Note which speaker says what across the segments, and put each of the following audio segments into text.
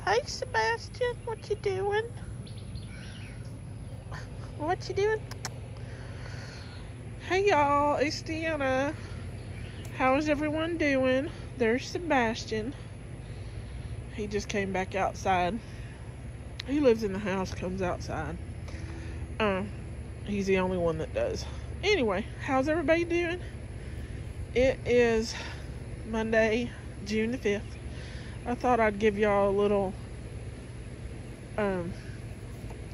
Speaker 1: Hey, Sebastian, what you doing? What you doing? Hey, y'all, it's Deanna. How is everyone doing? There's Sebastian. He just came back outside. He lives in the house, comes outside. He's the only one that does. Anyway, how's everybody doing? It is Monday, June the 5th. I thought I'd give y'all a little,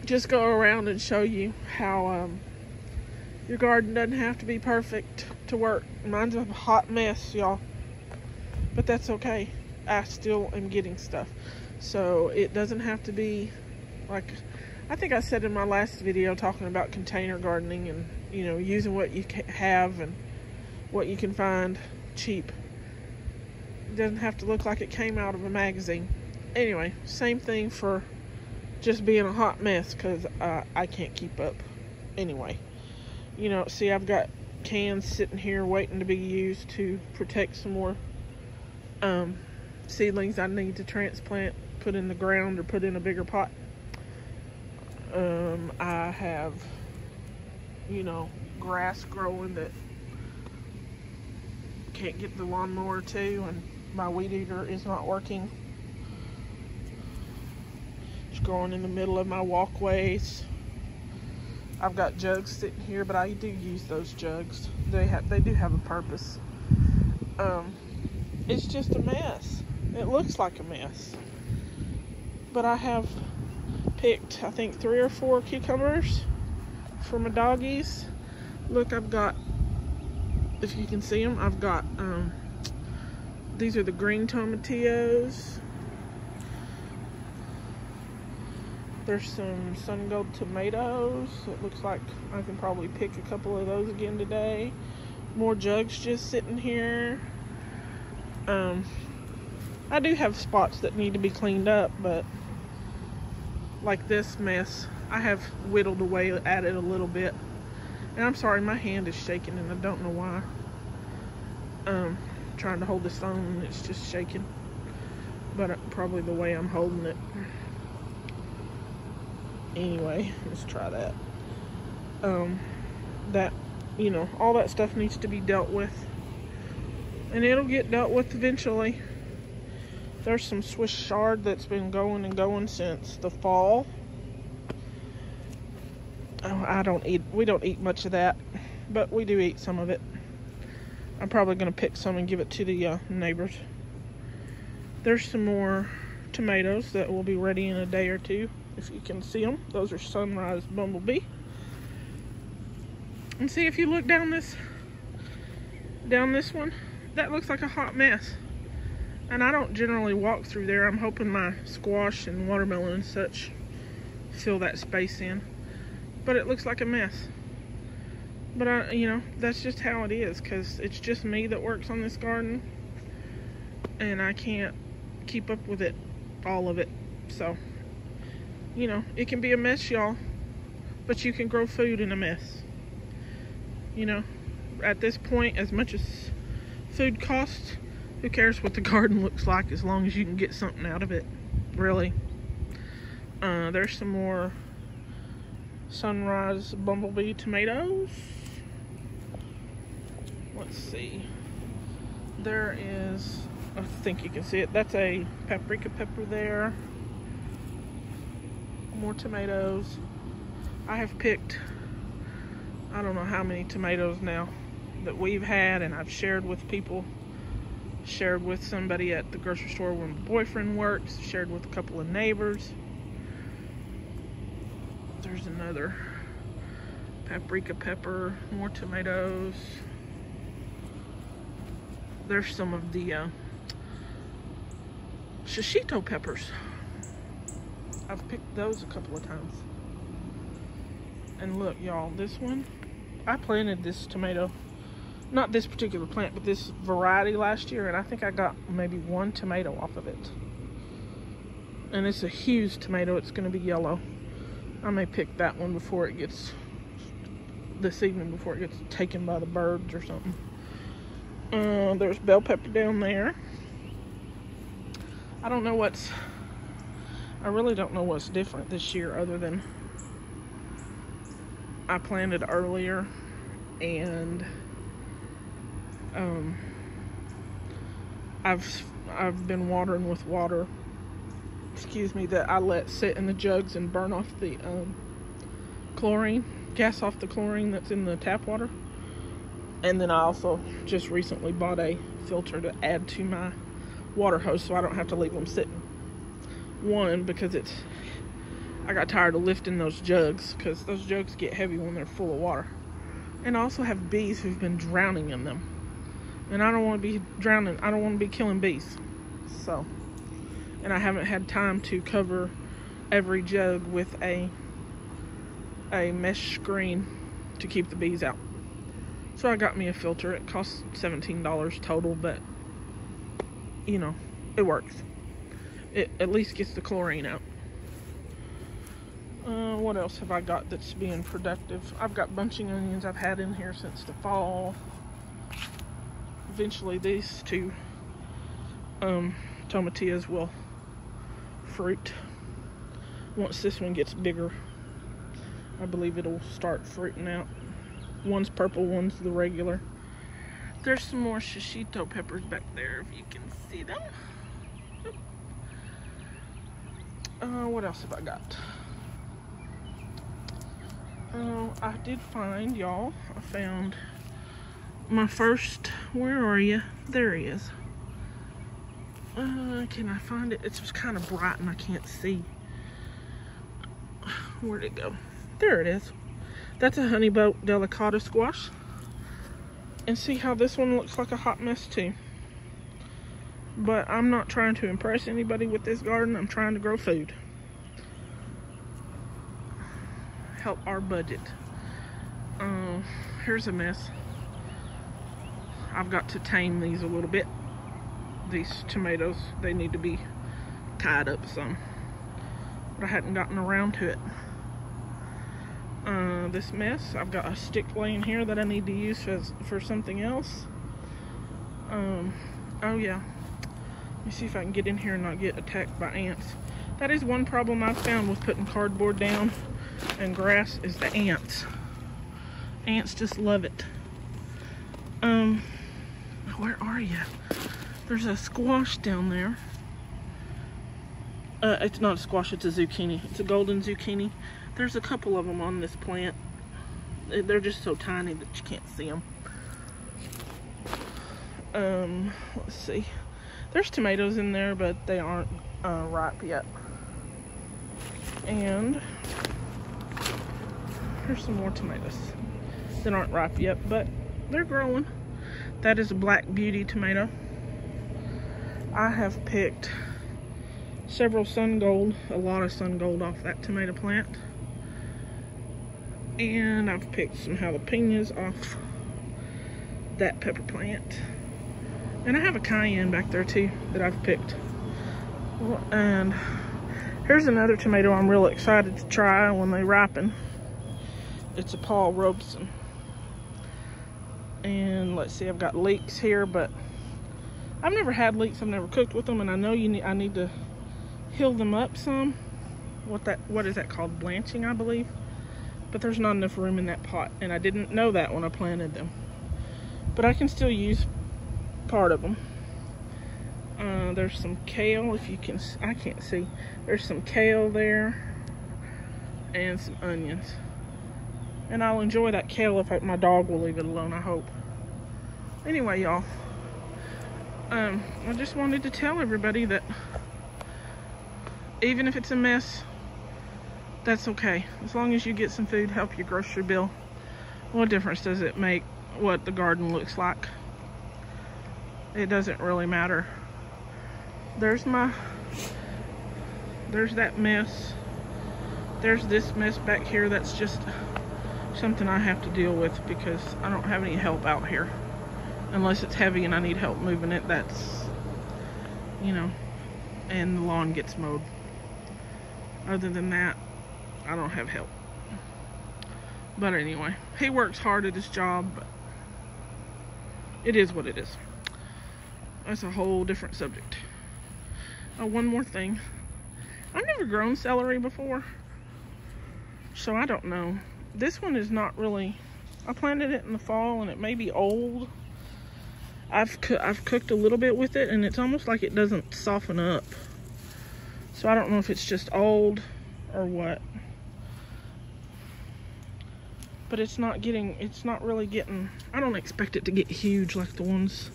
Speaker 1: just go around and show you how, your garden doesn't have to be perfect to work. Mine's a hot mess, y'all. But that's okay. I still am getting stuff. So it doesn't have to be like, I think I said in my last video talking about container gardening and, you know, using what you have and what you can find cheap. It doesn't have to look like it came out of a magazine. Anyway, same thing for just being a hot mess, because I can't keep up. Anyway, you know, see, I've got cans sitting here waiting to be used to protect some more seedlings I need to transplant, put in the ground or put in a bigger pot. I have, you know, grass growing that can't get the lawnmower to, and my weed eater is not working. It's growing in the middle of my walkways. I've got jugs sitting here, but I do use those jugs. They do have a purpose. It's just a mess. It looks like a mess. But I have picked, I think, 3 or 4 cucumbers for my doggies. Look, I've got, if you can see them, I've got, these are the green tomatillos. There's some sun gold tomatoes. It looks like I can probably pick a couple of those again today. More jugs just sitting here. I do have spots that need to be cleaned up, but like this mess, I have whittled away at it a little bit. And I'm sorry, my hand is shaking and I don't know why. Trying to hold this phone and it's just shaking. But probably the way I'm holding it. Anyway, let's try that. That, you know, all that stuff needs to be dealt with. And it'll get dealt with eventually. There's some Swiss chard that's been going and going since the fall. Oh, we don't eat much of that, but we do eat some of it. I'm probably going to pick some and give it to the neighbors. There's some more tomatoes that will be ready in a day or two, if you can see them. Those are Sunrise Bumblebee. And see, if you look down this one, that looks like a hot mess. And I don't generally walk through there. I'm hoping my squash and watermelon and such fill that space in. But it looks like a mess. But you know, that's just how it is, because it's just me that works on this garden. And I can't keep up with it, all of it. So, you know, it can be a mess, y'all. But you can grow food in a mess. You know, at this point, as much as food costs, who cares what the garden looks like as long as you can get something out of it, really. There's some more Sunrise Bumblebee tomatoes. Let's see. There is, I think you can see it, that's a paprika pepper there. More tomatoes. I have picked, I don't know how many tomatoes now that we've had, and I've shared with people. Shared with somebody at the grocery store where my boyfriend works. Shared with a couple of neighbors. There's another paprika pepper. More tomatoes. There's some of the shishito peppers. I've picked those a couple of times. And look, y'all, this one, I planted this tomato. Not this particular plant, but this variety last year, and I think I got maybe 1 tomato off of it. And it's a huge tomato. It's going to be yellow. I may pick that one before it gets, this evening, before it gets taken by the birds or something. There's bell pepper down there. I don't know what's I really don't know what's different this year other than I planted earlier, and I've been watering with water, that I let sit in the jugs and burn off the chlorine, gas off the chlorine that's in the tap water. And then I also just recently bought a filter to add to my water hose so I don't have to leave them sitting. One, because I got tired of lifting those jugs, because those jugs get heavy when they're full of water. And I also have bees who've been drowning in them. And I don't want to be drowning. I don't want to be killing bees. So, and I haven't had time to cover every jug with a mesh screen to keep the bees out. So I got me a filter. It costs $17 total, but you know, it works. It at least gets the chlorine out. What else have I got that's being productive? I've got bunching onions I've had in here since the fall. Eventually these two tomatillas will fruit. Once this one gets bigger, I believe it'll start fruiting out. One's purple, one's the regular. There's some more shishito peppers back there, if you can see them. What else have I got? I did find, y'all, I found my first, where are you? There he is. Can I find it? It's just kind of bright and I can't see. Where'd it go? There it is. That's a honeyboat delicata squash. And see how this one looks like a hot mess too. But I'm not trying to impress anybody with this garden. I'm trying to grow food. Help our budget. Here's a mess. I've got to tame these a little bit. These tomatoes, they need to be tied up some. But I hadn't gotten around to it. This mess, I've got a stick laying here that I need to use for something else. Oh yeah. Let me see if I can get in here and not get attacked by ants. That is one problem I've found with putting cardboard down and grass, is the ants. Ants just love it. Where are you? There's a squash down there. It's not a squash, it's a zucchini. It's a golden zucchini. There's a couple of them on this plant. They're just so tiny that you can't see them. Let's see. There's tomatoes in there, but they aren't ripe yet. And here's some more tomatoes that aren't ripe yet, but they're growing. That is a Black Beauty tomato. I have picked several sun gold, a lot of sun gold off that tomato plant. And I've picked some jalapenos off that pepper plant. And I have a cayenne back there too that I've picked. And here's another tomato I'm real excited to try when they ripen. It's a Paul Robeson. And let's see, I've got leeks here, but I've never had leeks. I've never cooked with them, and I know I need to heal them up some. What is that called? Blanching, I believe. But there's not enough room in that pot, and I didn't know that when I planted them. But I can still use part of them. There's some kale, if you can, I can't see. There's some kale there, and some onions. And I'll enjoy that kale if my dog will leave it alone, I hope. Anyway, y'all, I just wanted to tell everybody that even if it's a mess, that's okay. As long as you get some food, help your grocery bill. What difference does it make what the garden looks like? It doesn't really matter. There's that mess. There's this mess back here that's just something I have to deal with because I don't have any help out here. Unless it's heavy and I need help moving it, that's, you know, and the lawn gets mowed. Other than that, I don't have help. But anyway, he works hard at his job, but it is what it is. That's a whole different subject. Oh, one more thing. I've never grown celery before, so I don't know. This one is not really, I planted it in the fall and it may be old. I've cooked a little bit with it and it's almost like it doesn't soften up. So I don't know if it's just old or what. But it's not really getting, I don't expect it to get huge like the ones,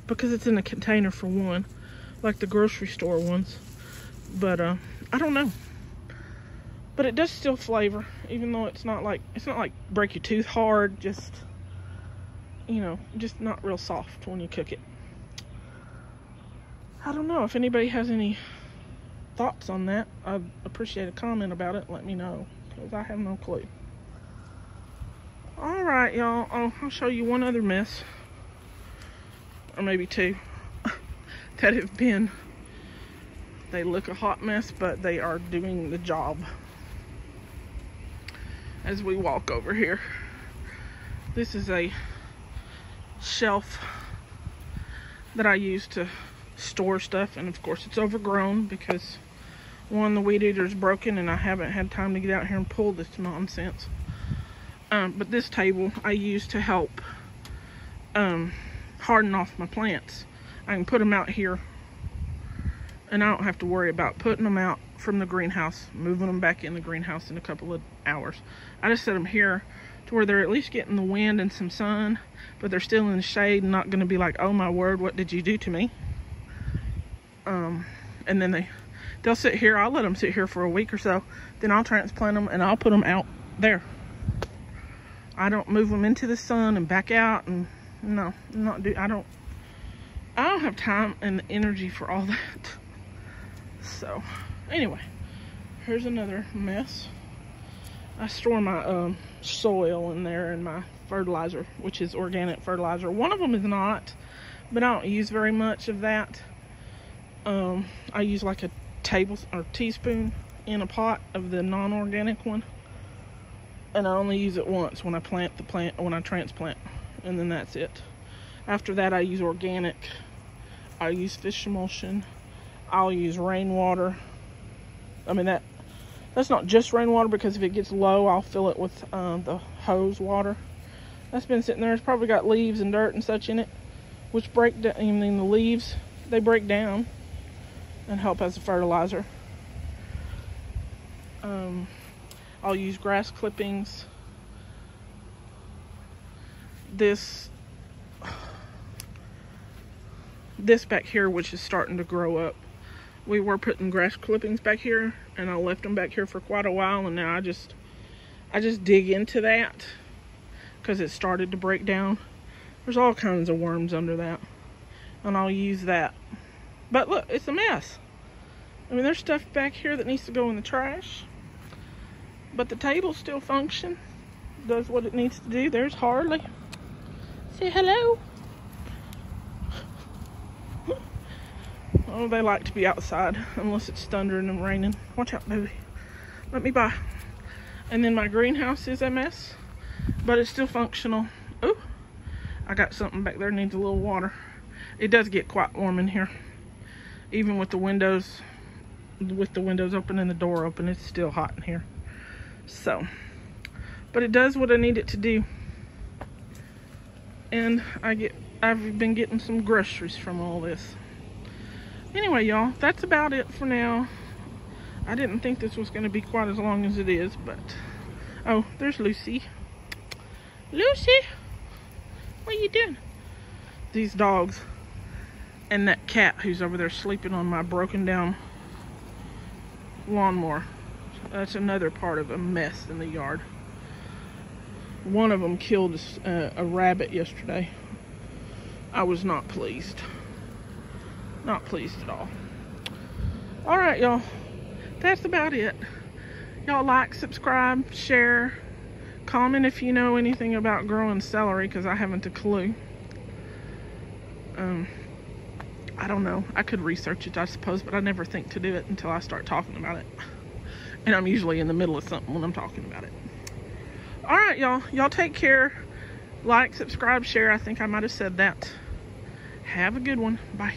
Speaker 1: because it's in a container for one, like the grocery store ones. But I don't know. But it does still flavor, even though it's not like break your tooth hard, just, you know, just not real soft when you cook it. I don't know if anybody has any thoughts on that. I'd appreciate a comment about it. Let me know, because I have no clue. All right, y'all. Oh, I'll show you one other mess, or maybe two, that have been, they look a hot mess, but they are doing the job. As we walk over here, this is a shelf that I use to store stuff, and of course it's overgrown because one, the weed eater is broken and I haven't had time to get out here and pull this nonsense. But this table I use to help harden off my plants. I can put them out here and I don't have to worry about putting them out from the greenhouse, moving them back in the greenhouse in a couple of hours. I just set them here to where they're at least getting the wind and some sun, but they're still in the shade and not going to be like, oh my word, what did you do to me? And then they'll sit here. I'll let them sit here for a week or so, then I'll transplant them and I'll put them out there. I don't move them into the sun and back out, and no, I don't have time and the energy for all that. So anyway, here's another mess. I store my soil in there and my fertilizer, which is organic fertilizer. One of them is not, but I don't use very much of that. I use like a teaspoon in a pot of the non-organic one, and I only use it once when I transplant, and then that's it. After that, I use organic. I use fish emulsion. I'll use rainwater. I mean, that's not just rainwater, because if it gets low, I'll fill it with the hose water. That's been sitting there. It's probably got leaves and dirt and such in it, which break down. I mean, the leaves, they break down and help as a fertilizer. I'll use grass clippings. This back here, which is starting to grow up, we were putting grass clippings back here, and I left them back here for quite a while, and now I just dig into that because it started to break down. There's all kinds of worms under that, and I'll use that. But look, it's a mess. I mean, there's stuff back here that needs to go in the trash, but the table still functions, does what it needs to do. There's Harley. Say hello. Oh, they like to be outside unless it's thundering and raining. Watch out, baby. Let me by. And then my greenhouse is a mess, but it's still functional. Oh, I got something back there needs a little water. It does get quite warm in here, even with the windows open and the door open. It's still hot in here. So, but it does what I need it to do. And I've been getting some groceries from all this. Anyway, y'all, that's about it for now. I didn't think this was going to be quite as long as it is, but oh, there's Lucy. Lucy, what are you doing? These dogs and that cat who's over there sleeping on my broken down lawnmower. That's another part of a mess in the yard. One of them killed a rabbit yesterday. I was not pleased. Not pleased at all. All right, y'all. That's about it. Y'all like, subscribe, share, comment if you know anything about growing celery, because I haven't a clue. I don't know. I could research it, I suppose, but I never think to do it until I start talking about it. And I'm usually in the middle of something when I'm talking about it. All right, y'all. Y'all take care. Like, subscribe, share. I think I might have said that. Have a good one. Bye.